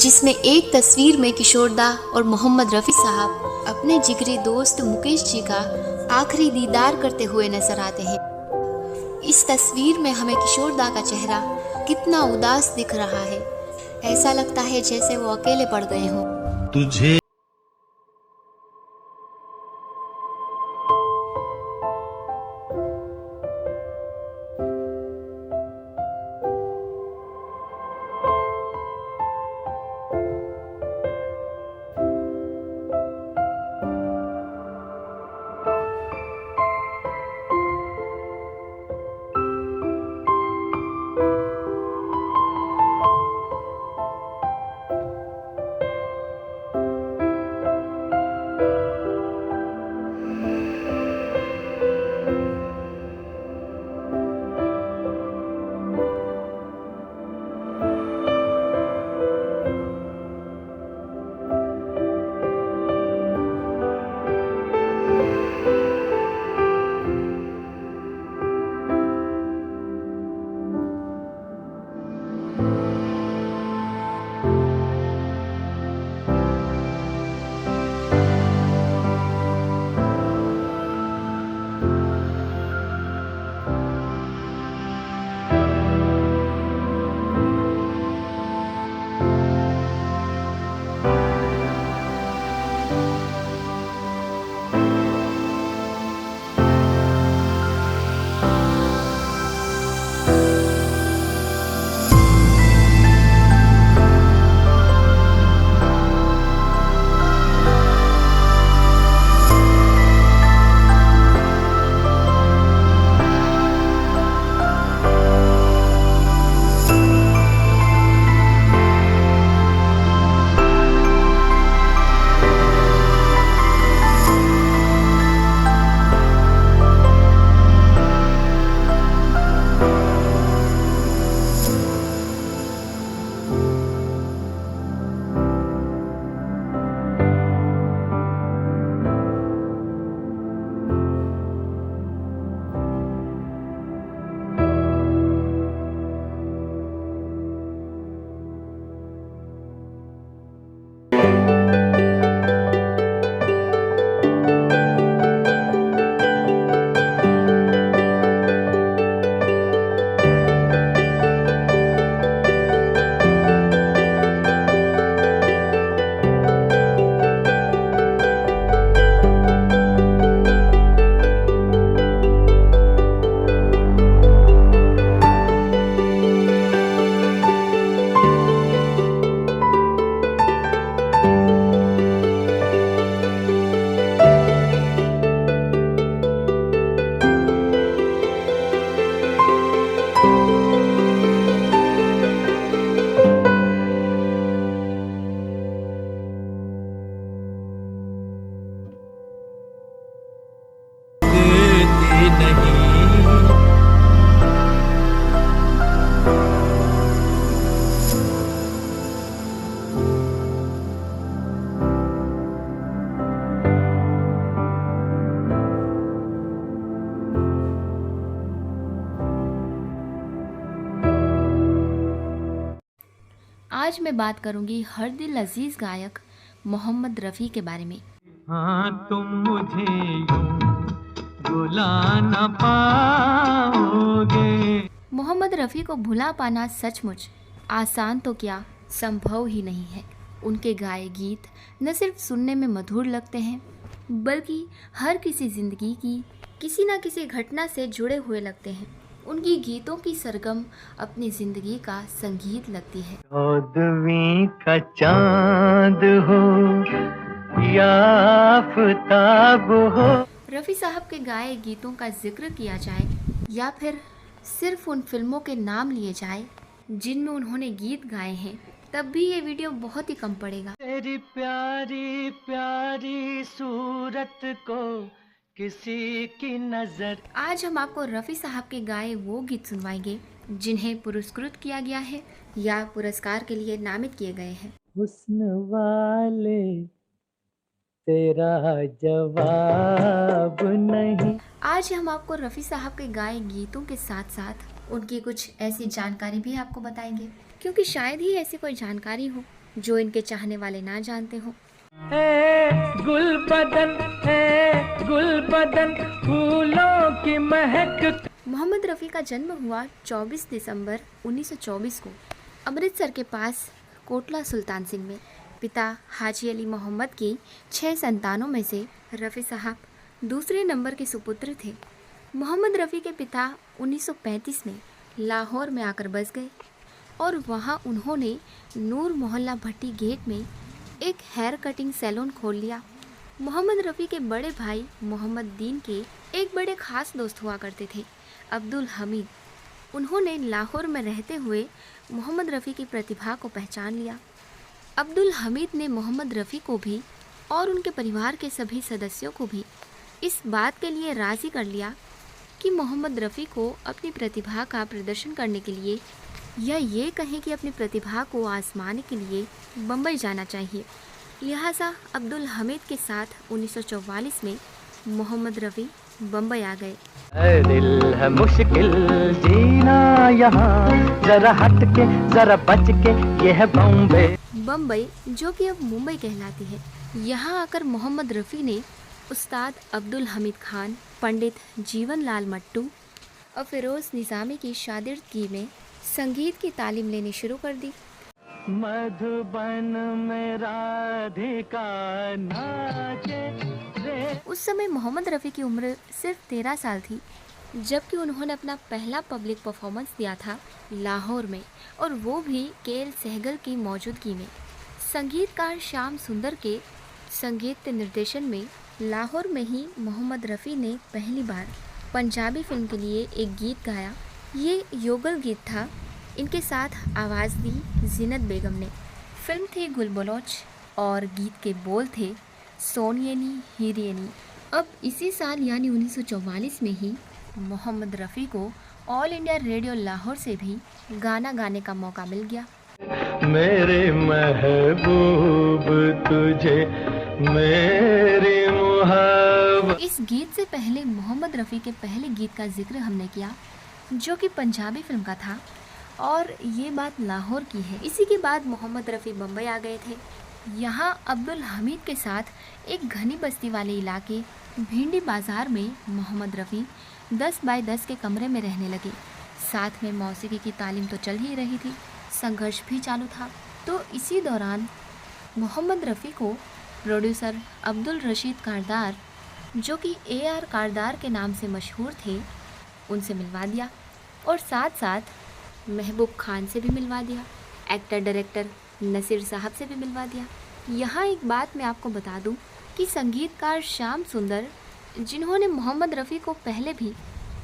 जिसमें एक तस्वीर में किशोर दा और मोहम्मद रफ़ी साहब अपने जिगरी दोस्त मुकेश जी का आखिरी दीदार करते हुए नजर आते हैं। इस तस्वीर में हमें किशोर दा का चेहरा कितना उदास दिख रहा है। ऐसा लगता है जैसे वो अकेले पड़ गए हों। तुझे आज मैं बात करूंगी हर दिल अजीज गायक मोहम्मद रफ़ी के बारे में। हाँ, तुम मुझे यूं भुला न पाओगे। मोहम्मद रफ़ी को भुला पाना सचमुच आसान तो क्या, संभव ही नहीं है। उनके गाए गीत न सिर्फ सुनने में मधुर लगते हैं, बल्कि हर किसी ज़िंदगी की किसी न किसी घटना से जुड़े हुए लगते हैं। उनकी गीतों की सरगम अपनी ज़िंदगी का संगीत लगती है। चौदहवीं का चांद हो या आफताब हो। रफ़ी साहब के गाए गीतों का जिक्र किया जाए या फिर सिर्फ उन फिल्मों के नाम लिए जाए जिनमें उन्होंने गीत गाए हैं, तब भी ये वीडियो बहुत ही कम पड़ेगा। तेरी प्यारी प्यारी सूरत को किसी की नजर। आज हम आपको रफ़ी साहब के गाए वो गीत सुनवाएंगे जिन्हें पुरस्कृत किया गया है या पुरस्कार के लिए नामित किए गए हैं। हुस्न वाले तेरा जवाब नहीं। आज हम आपको रफ़ी साहब के गाए गीतों के साथ साथ उनकी कुछ ऐसी जानकारी भी आपको बताएंगे, क्योंकि शायद ही ऐसी कोई जानकारी हो जो इनके चाहने वाले ना जानते हो। गुल बदन फूलों की महक। मोहम्मद रफ़ी का जन्म हुआ 24 दिसंबर 1924 को अमृतसर के पास कोटला सुल्तान सिंह में। पिता हाजी अली मोहम्मद की 6 संतानों में से रफ़ी साहब दूसरे नंबर के सुपुत्र थे। मोहम्मद रफ़ी के पिता 1935 में लाहौर में आकर बस गए और वहाँ उन्होंने नूर मोहल्ला भट्टी गेट में एक हेयर कटिंग सैलून खोल लिया। मोहम्मद रफ़ी के बड़े भाई मोहम्मद दीन के एक बड़े ख़ास दोस्त हुआ करते थे, अब्दुल हमीद। उन्होंने लाहौर में रहते हुए मोहम्मद रफ़ी की प्रतिभा को पहचान लिया। अब्दुल हमीद ने मोहम्मद रफ़ी को भी और उनके परिवार के सभी सदस्यों को भी इस बात के लिए राज़ी कर लिया कि मोहम्मद रफ़ी को अपनी प्रतिभा का प्रदर्शन करने के लिए या ये कहें कि अपनी प्रतिभा को आजमाने के लिए बम्बई जाना चाहिए। लिहाजा अब्दुल हमीद के साथ 1944 में मोहम्मद रफ़ी बम्बई आ गए। दिल है मुश्किल जीना यहाँ, जरा हट के जरा बच के, ये है बॉम्बे। बम्बई जो कि अब मुंबई कहलाती है। यहाँ आकर मोहम्मद रफ़ी ने उस्ताद अब्दुल हमीद खान, पंडित जीवन लाल मट्टू और फिरोज़ निज़ामी की शागिर्दगी में संगीत की तालीम लेनी शुरू कर दी। मधुबन में राधिका नाचे रे। उस समय मोहम्मद रफ़ी की उम्र सिर्फ 13 साल थी, जबकि उन्होंने अपना पहला पब्लिक परफॉर्मेंस दिया था लाहौर में, और वो भी के.एल. सहगल की मौजूदगी में। संगीतकार श्याम सुंदर के संगीत निर्देशन में लाहौर में ही मोहम्मद रफ़ी ने पहली बार पंजाबी फिल्म के लिए एक गीत गाया। ये योगल गीत था। इनके साथ आवाज़ दी जीनत बेगम ने। फिल्म थी गुल बलोच और गीत के बोल थे सोनियनी हीरियनी। अब इसी साल यानी 1944 में ही मोहम्मद रफ़ी को ऑल इंडिया रेडियो लाहौर से भी गाना गाने का मौका मिल गया। मेरे महबूब तुझे मेरी मुहब्बत। इस गीत से पहले मोहम्मद रफ़ी के पहले गीत का जिक्र हमने किया, जो कि पंजाबी फिल्म का था, और ये बात लाहौर की है। इसी के बाद मोहम्मद रफ़ी बम्बई आ गए थे। यहाँ अब्दुल हमीद के साथ एक घनी बस्ती वाले इलाके भिंडी बाज़ार में मोहम्मद रफ़ी 10 बाय 10 के कमरे में रहने लगे। साथ में मौसीकी की तालीम तो चल ही रही थी, संघर्ष भी चालू था। तो इसी दौरान मोहम्मद रफ़ी को प्रोड्यूसर अब्दुल रशीद कारदार, जो कि AR कारदार के नाम से मशहूर थे, उनसे मिलवा दिया, और साथ साथ महबूब खान से भी मिलवा दिया, एक्टर डायरेक्टर नसीर साहब से भी मिलवा दिया। यहाँ एक बात मैं आपको बता दूँ कि संगीतकार श्याम सुंदर, जिन्होंने मोहम्मद रफ़ी को पहले भी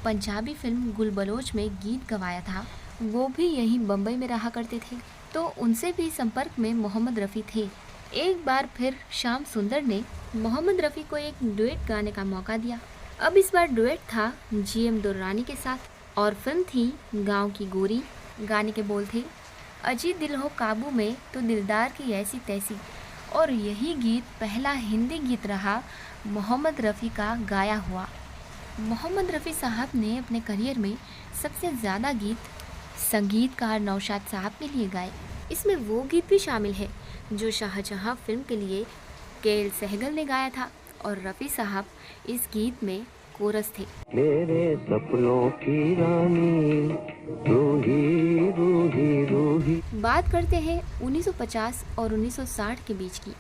पंजाबी फिल्म गुल बलोच में गीत गवाया था, वो भी यहीं बम्बई में रहा करते थे, तो उनसे भी संपर्क में मोहम्मद रफ़ी थे। एक बार फिर श्याम सुंदर ने मोहम्मद रफ़ी को एक डुएट गाने का मौका दिया। अब इस बार डुएट था GM दुर्रानी के साथ, और फिल्म थी गाँव की गोरी। गाने के बोल थे अजी दिल हो काबू में तो दिलदार की ऐसी तैसी, और यही गीत पहला हिंदी गीत रहा मोहम्मद रफ़ी का गाया हुआ। मोहम्मद रफ़ी साहब ने अपने करियर में सबसे ज़्यादा गीत संगीतकार नौशाद साहब के लिए गाए। इसमें वो गीत भी शामिल है जो शाहजहां फिल्म के लिए के.एल. सहगल ने गाया था, और रफ़ी साहब इस गीत में कोरस थे। मेरे सपनों की रानी रूही रूही रूही। बात करते हैं 1950 और 1960 के बीच की।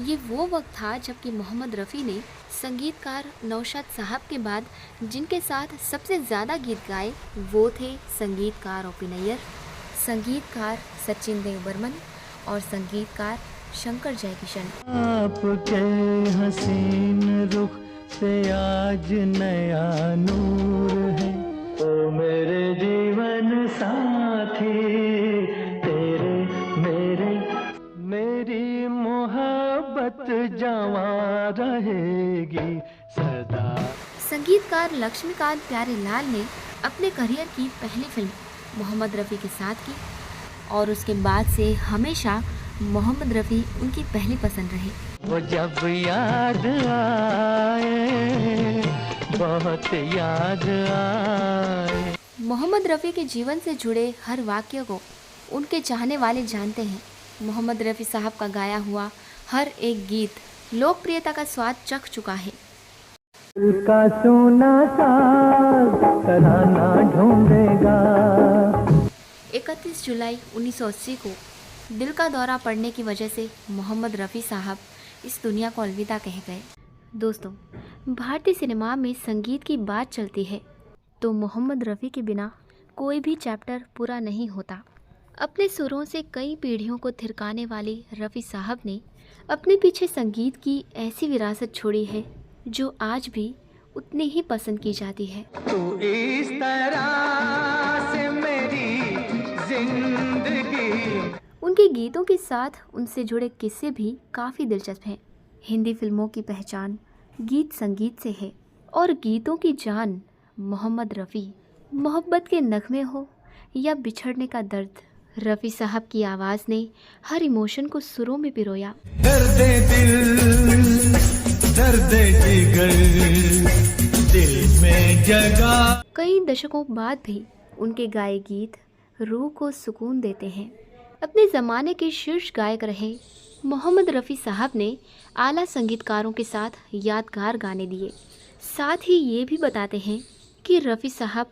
ये वो वक्त था जबकि मोहम्मद रफ़ी ने संगीतकार नौशाद साहब के बाद जिनके साथ सबसे ज़्यादा गीत गाए वो थे संगीतकार ओ.पी. नैयर, संगीतकार सचिन देव बर्मन और संगीतकार शंकर जयकिशन। आपके हसीन रुख से आज नया नूर है, ओ मेरे जीवन साथी, तेरे मेरे मेरी मोहब्बत जवां रहेगी सदा। संगीतकार लक्ष्मीकांत प्यारेलाल ने अपने करियर की पहली फिल्म मोहम्मद रफ़ी के साथ की, और उसके बाद से हमेशा मोहम्मद रफ़ी उनकी पहली पसंद रहे। वो जब याद आए, बहुत याद आए। मोहम्मद रफ़ी के जीवन से जुड़े हर वाक्य को उनके चाहने वाले जानते हैं। मोहम्मद रफ़ी साहब का गाया हुआ हर एक गीत लोकप्रियता का स्वाद चख चुका है। का सोना साज तराना ढूंढेगा। 31 जुलाई 1980 को दिल का दौरा पड़ने की वजह से मोहम्मद रफ़ी साहब इस दुनिया को अलविदा कह गए। दोस्तों, भारतीय सिनेमा में संगीत की बात चलती है तो मोहम्मद रफ़ी के बिना कोई भी चैप्टर पूरा नहीं होता। अपने सुरों से कई पीढ़ियों को थिरकाने वाले रफ़ी साहब ने अपने पीछे संगीत की ऐसी विरासत छोड़ी है जो आज भी उतनी ही पसंद की जाती है। तू इस तरह से मेरी जिंदगी। उनके गीतों के साथ उनसे जुड़े किस्से भी काफ़ी दिलचस्प हैं। हिंदी फिल्मों की पहचान गीत संगीत से है और गीतों की जान मोहम्मद रफ़ी। मोहब्बत के नगमे हो या बिछड़ने का दर्द, रफ़ी साहब की आवाज़ ने हर इमोशन को सुरों में पिरोया। दर्दे दिल, दर्दे जिगर, दिल में जगह। कई दशकों बाद भी उनके गाए गीत रूह को सुकून देते हैं। अपने ज़माने के शीर्ष गायक रहे मोहम्मद रफ़ी साहब ने आला संगीतकारों के साथ यादगार गाने दिए। साथ ही ये भी बताते हैं कि रफ़ी साहब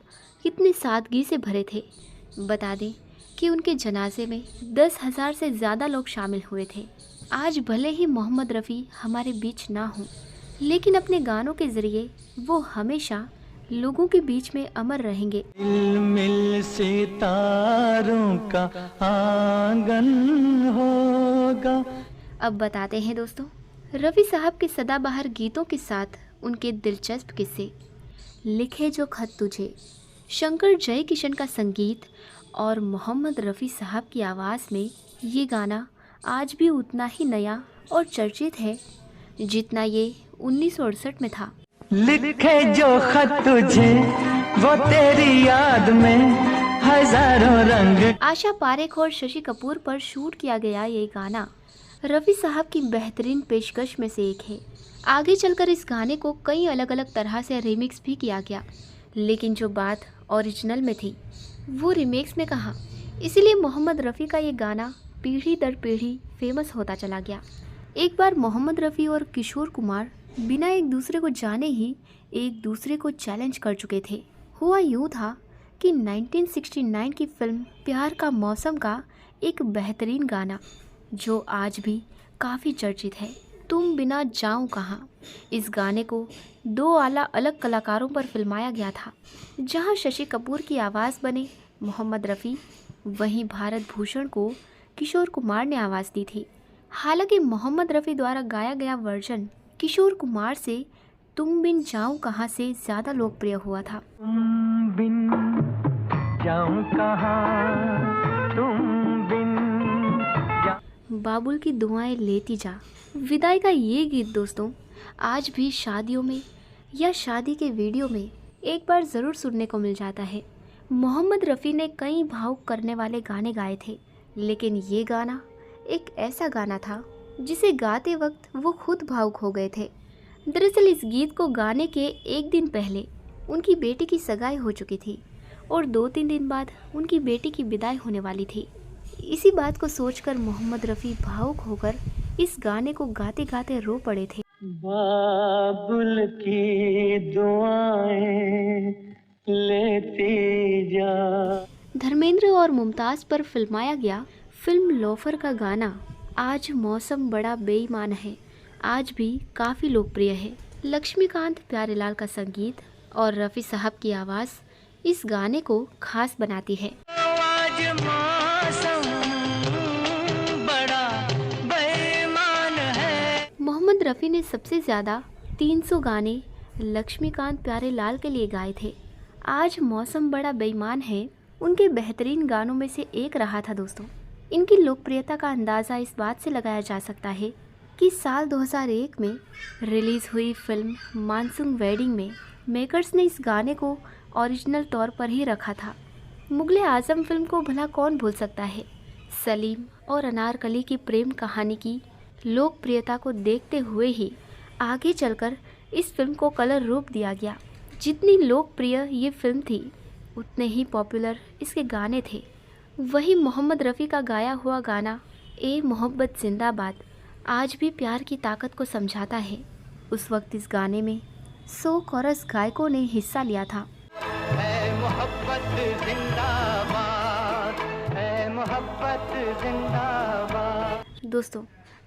कितने सादगी से भरे थे। बता दें कि उनके जनाजे में 10,000 से ज़्यादा लोग शामिल हुए थे। आज भले ही मोहम्मद रफ़ी हमारे बीच ना हो, लेकिन अपने गानों के ज़रिए वो हमेशा लोगों के बीच में अमर रहेंगे। मिल सितारों का आंगन होगा। अब बताते हैं दोस्तों, रफ़ी साहब के सदाबहार गीतों के साथ उनके दिलचस्प किस्से। लिखे जो खत तुझे, शंकर जय किशन का संगीत और मोहम्मद रफ़ी साहब की आवाज़ में ये गाना आज भी उतना ही नया और चर्चित है जितना ये 1968 में था। लिखे जो खत तुझे वो तेरी याद में हजारों रंग। आशा पारेख और शशि कपूर पर शूट किया गया ये गाना रफ़ी साहब की बेहतरीन पेशकश में से एक है। आगे चलकर इस गाने को कई अलग अलग तरह से रिमिक्स भी किया गया, लेकिन जो बात ओरिजिनल में थी वो रिमिक्स में कहाँ। इसीलिए मोहम्मद रफ़ी का ये गाना पीढ़ी दर पीढ़ी फेमस होता चला गया। एक बार मोहम्मद रफ़ी और किशोर कुमार बिना एक दूसरे को जाने ही एक दूसरे को चैलेंज कर चुके थे। हुआ यूँ था कि 1969 की फिल्म प्यार का मौसम का एक बेहतरीन गाना जो आज भी काफ़ी चर्चित है, तुम बिना जाऊँ कहाँ। इस गाने को 2 आला अलग कलाकारों पर फिल्माया गया था, जहां शशि कपूर की आवाज़ बने मोहम्मद रफ़ी, वहीं भारत भूषण को किशोर कुमार ने आवाज़ दी थी। हालांकि मोहम्मद रफ़ी द्वारा गाया गया वर्जन किशोर कुमार से तुम बिन जाऊँ कहाँ से ज़्यादा लोकप्रिय हुआ था। तुम बिन जाऊं कहाँ, तुम बिन बाबुल की दुआएं लेती जा, विदाई का ये गीत दोस्तों आज भी शादियों में या शादी के वीडियो में एक बार ज़रूर सुनने को मिल जाता है। मोहम्मद रफ़ी ने कई भावुक करने वाले गाने गाए थे, लेकिन ये गाना एक ऐसा गाना था जिसे गाते वक्त वो खुद भावुक हो गए थे। दरअसल इस गीत को गाने के एक दिन पहले उनकी बेटी की सगाई हो चुकी थी और 2-3 दिन बाद उनकी बेटी की विदाई होने वाली थी। इसी बात को सोचकर मोहम्मद रफ़ी भावुक होकर इस गाने को गाते गाते रो पड़े थे। बाबुल की दुआएं लेती जा। धर्मेंद्र और मुमताज़ पर फिल्माया गया फिल्म लोफर का गाना आज मौसम बड़ा बेईमान है आज भी काफ़ी लोकप्रिय है। लक्ष्मीकांत प्यारेलाल का संगीत और रफ़ी साहब की आवाज़ इस गाने को खास बनाती है। आज मौसम बड़ा बेईमान है। मोहम्मद रफ़ी ने सबसे ज़्यादा 300 गाने लक्ष्मीकांत प्यारेलाल के लिए गाए थे। आज मौसम बड़ा बेईमान है उनके बेहतरीन गानों में से एक रहा था दोस्तों। इनकी लोकप्रियता का अंदाज़ा इस बात से लगाया जा सकता है कि साल 2001 में रिलीज़ हुई फिल्म मानसून वेडिंग में मेकर्स ने इस गाने को ओरिजिनल तौर पर ही रखा था। मुगले आज़म फिल्म को भला कौन भूल सकता है। सलीम और अनारकली की प्रेम कहानी की लोकप्रियता को देखते हुए ही आगे चलकर इस फिल्म को कलर रूप दिया गया। जितनी लोकप्रिय ये फिल्म थी उतने ही पॉपुलर इसके गाने थे। वही मोहम्मद रफ़ी का गाया हुआ गाना ए मोहब्बत जिंदाबाद आज भी प्यार की ताकत को समझाता है। उस वक्त इस गाने में 100 कोरस गायकों ने हिस्सा लिया था। है मोहब्बत जिंदाबाद, है मोहब्बत जिंदाबाद। दोस्तों,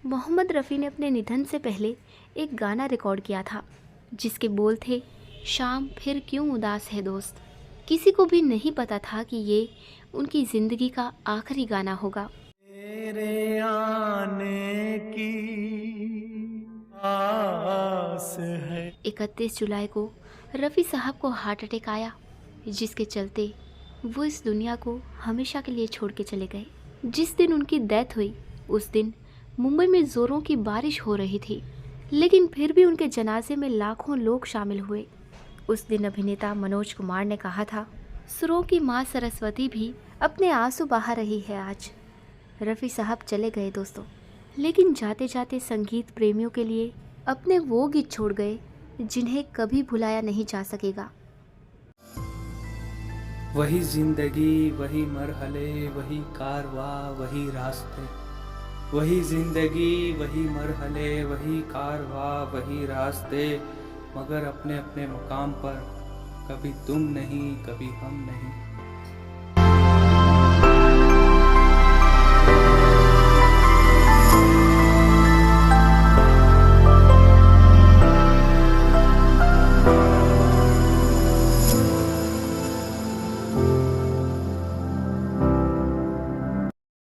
मोहम्मद रफ़ी ने अपने निधन से पहले एक गाना रिकॉर्ड किया था जिसके बोल थे, शाम फिर क्यों उदास है दोस्त। किसी को भी नहीं पता था कि ये उनकी ज़िंदगी का आखिरी गाना होगा। तेरे आने की आस है। 31 जुलाई को रफ़ी साहब को हार्ट अटैक आया, जिसके चलते वो इस दुनिया को हमेशा के लिए छोड़ के चले गए। जिस दिन उनकी डेथ हुई उस दिन मुंबई में ज़ोरों की बारिश हो रही थी, लेकिन फिर भी उनके जनाजे में लाखों लोग शामिल हुए। उस दिन अभिनेता मनोज कुमार ने कहा था, सुरों की माँ सरस्वती भी अपने आंसू बहा रही है आज। रफ़ी साहब चले गए दोस्तों, लेकिन जाते जाते संगीत प्रेमियों के लिए अपने वो गीत छोड़ गए जिन्हें कभी भुलाया नहीं जा सकेगा। वही जिंदगी, वही मरहले, वही कारवा, वही रास्ते। वही जिंदगी, वही मरहले, वही कारवा, वही रास्ते, मगर अपने अपने मुकाम पर, कभी तुम नहीं, कभी हम नहीं।